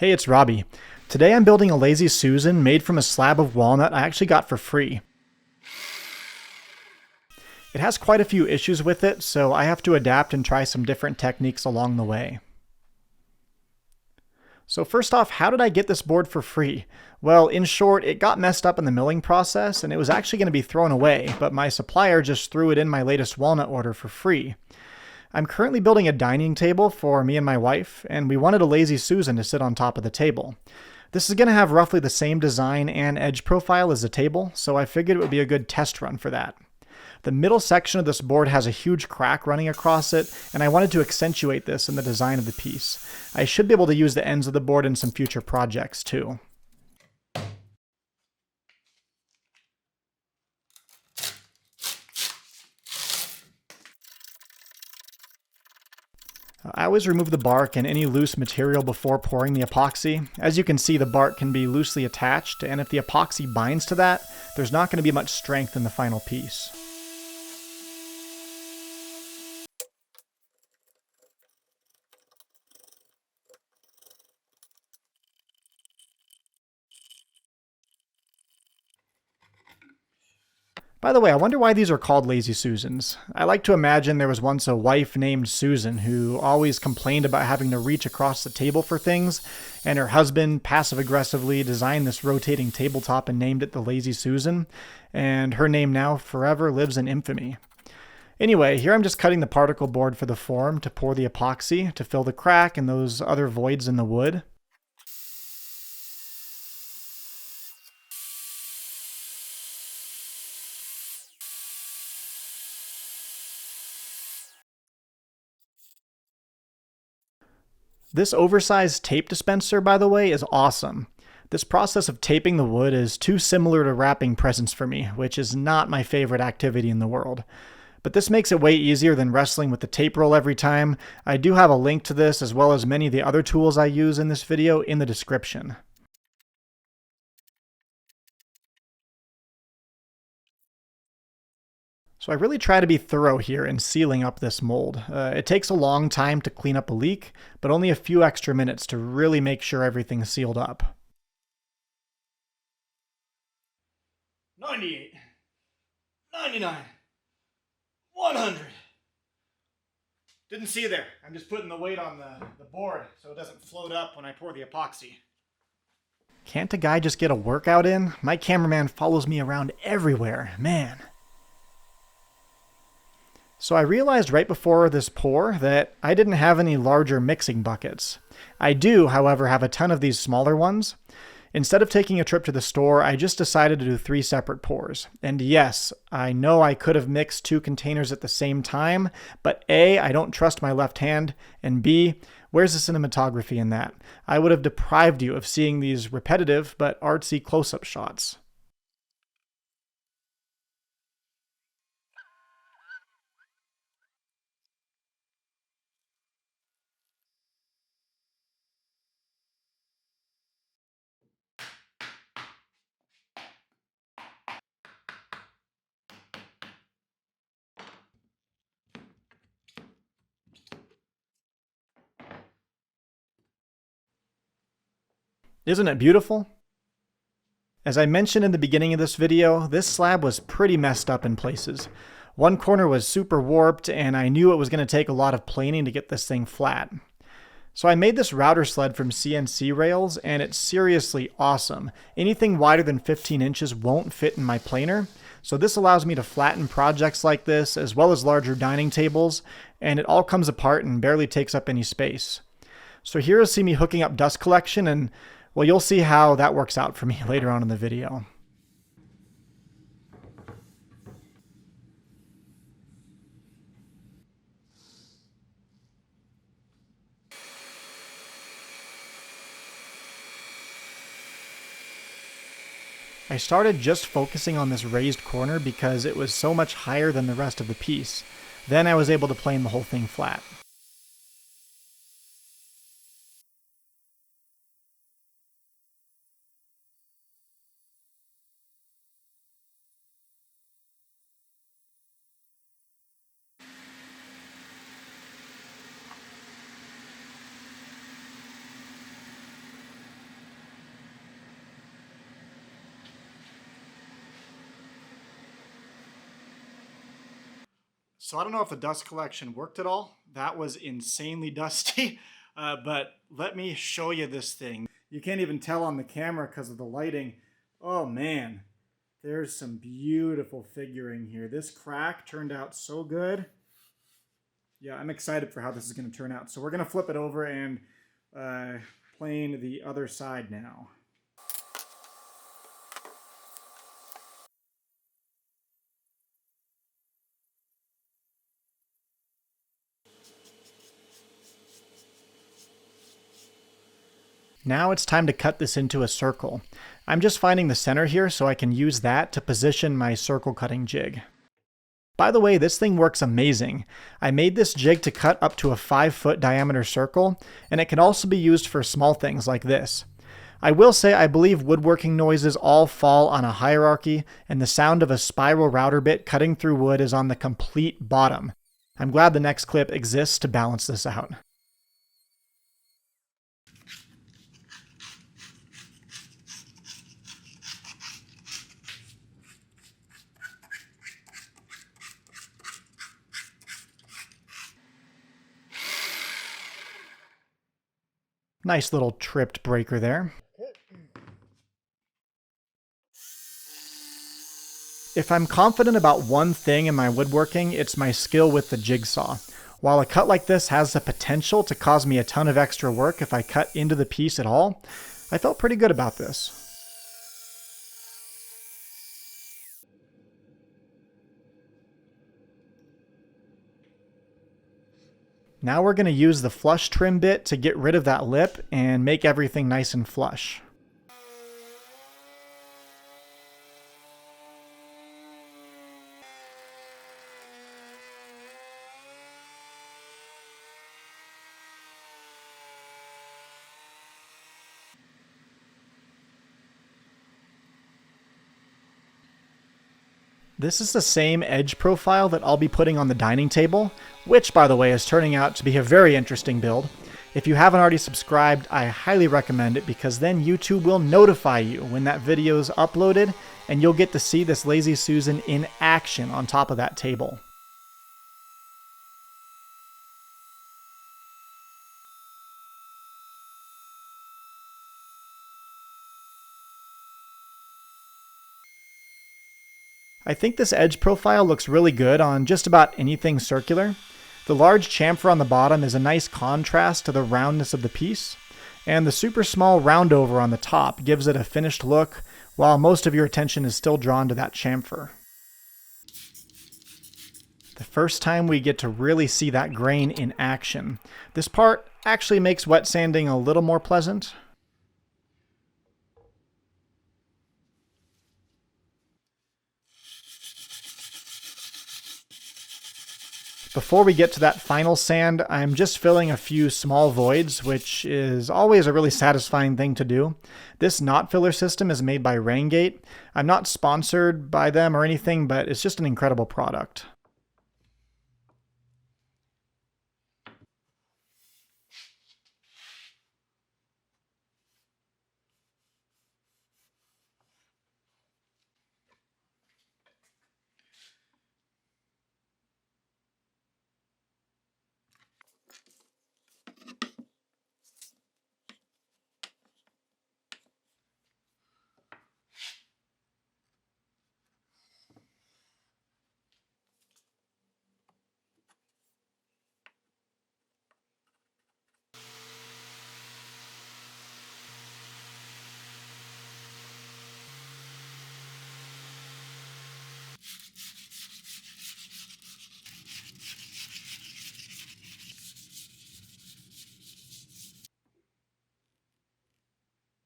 Hey, it's Robbie. Today I'm building a Lazy Susan made from a slab of walnut I actually got for free. It has quite a few issues with it, so I have to adapt and try some different techniques along the way. So first off, how did I get this board for free? Well, in short, it got messed up in the milling process and it was actually going to be thrown away, but my supplier just threw it in my latest walnut order for free. I'm currently building a dining table for me and my wife, and we wanted a Lazy Susan to sit on top of the table. This is going to have roughly the same design and edge profile as the table, so I figured it would be a good test run for that. The middle section of this board has a huge crack running across it, and I wanted to accentuate this in the design of the piece. I should be able to use the ends of the board in some future projects too. I always remove the bark and any loose material before pouring the epoxy. As you can see, the bark can be loosely attached, and if the epoxy binds to that, there's not going to be much strength in the final piece. By the way, I wonder why these are called Lazy Susans. I like to imagine there was once a wife named Susan who always complained about having to reach across the table for things, and her husband passive-aggressively designed this rotating tabletop and named it the Lazy Susan, and her name now forever lives in infamy. Anyway, here I'm just cutting the particle board for the form to pour the epoxy to fill the crack and those other voids in the wood. This oversized tape dispenser, by the way, is awesome. This process of taping the wood is too similar to wrapping presents for me, which is not my favorite activity in the world. But this makes it way easier than wrestling with the tape roll every time. I do have a link to this as well as many of the other tools I use in this video in the description. So I really try to be thorough here in sealing up this mold. It takes a long time to clean up a leak, but only a few extra minutes to really make sure everything's sealed up. 98, 99, 100. Didn't see you there. I'm just putting the weight on the board so it doesn't float up when I pour the epoxy. Can't a guy just get a workout in? My cameraman follows me around everywhere, man. So I realized right before this pour that I didn't have any larger mixing buckets. I do, however, have a ton of these smaller ones. Instead of taking a trip to the store, I just decided to do 3 separate pours. And yes, I know I could have mixed 2 containers at the same time, but A, I don't trust my left hand, and B, where's the cinematography in that? I would have deprived you of seeing these repetitive but artsy close-up shots. Isn't it beautiful? As I mentioned in the beginning of this video, this slab was pretty messed up in places. One corner was super warped, and I knew it was going to take a lot of planing to get this thing flat. So I made this router sled from CNC rails, and it's seriously awesome. Anything wider than 15 inches won't fit in my planer, so this allows me to flatten projects like this, as well as larger dining tables, and it all comes apart and barely takes up any space. So here you'll see me hooking up dust collection, and well, you'll see how that works out for me later on in the video. I started just focusing on this raised corner because it was so much higher than the rest of the piece. Then I was able to plane the whole thing flat. So I don't know if the dust collection worked at all. That was insanely dusty, but let me show you this thing. You can't even tell on the camera because of the lighting. Oh man, there's some beautiful figuring here. This crack turned out so good. Yeah, I'm excited for how this is going to turn out. So we're going to flip it over and plane the other side now. Now it's time to cut this into a circle. I'm just finding the center here so I can use that to position my circle cutting jig. By the way, this thing works amazing. I made this jig to cut up to a 5-foot diameter circle, and it can also be used for small things like this. I will say I believe woodworking noises all fall on a hierarchy, and the sound of a spiral router bit cutting through wood is on the complete bottom. I'm glad the next clip exists to balance this out. Nice little tripped breaker there. If I'm confident about one thing in my woodworking, it's my skill with the jigsaw. While a cut like this has the potential to cause me a ton of extra work if I cut into the piece at all, I felt pretty good about this. Now we're going to use the flush trim bit to get rid of that lip and make everything nice and flush. This is the same edge profile that I'll be putting on the dining table, which, by the way, is turning out to be a very interesting build. If you haven't already subscribed, I highly recommend it because then YouTube will notify you when that video is uploaded and you'll get to see this Lazy Susan in action on top of that table. I think this edge profile looks really good on just about anything circular. The large chamfer on the bottom is a nice contrast to the roundness of the piece, and the super small roundover on the top gives it a finished look while most of your attention is still drawn to that chamfer. The first time we get to really see that grain in action. This part actually makes wet sanding a little more pleasant. Before we get to that final sand, I'm just filling a few small voids, which is always a really satisfying thing to do. This knot filler system is made by Raingate. I'm not sponsored by them or anything, but it's just an incredible product.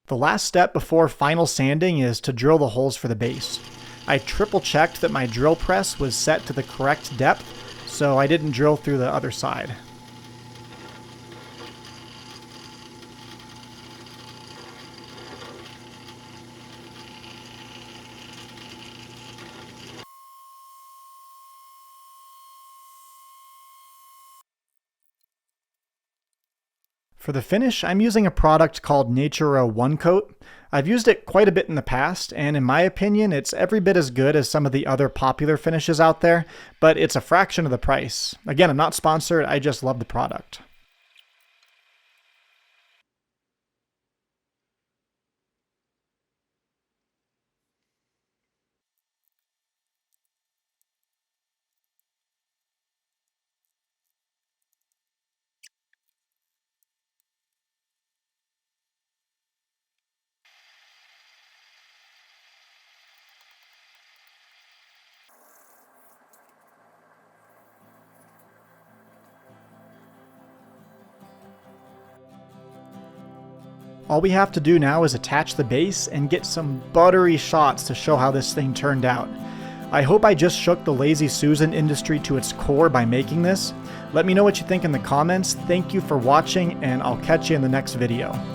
The last step before final sanding is to drill the holes for the base. I triple checked that my drill press was set to the correct depth, so I didn't drill through the other side. For the finish, I'm using a product called Natura One Coat. I've used it quite a bit in the past, and in my opinion, it's every bit as good as some of the other popular finishes out there, but it's a fraction of the price. Again, I'm not sponsored, I just love the product. All we have to do now is attach the base and get some buttery shots to show how this thing turned out. I hope I just shook the Lazy Susan industry to its core by making this. Let me know what you think in the comments. Thank you for watching, and I'll catch you in the next video.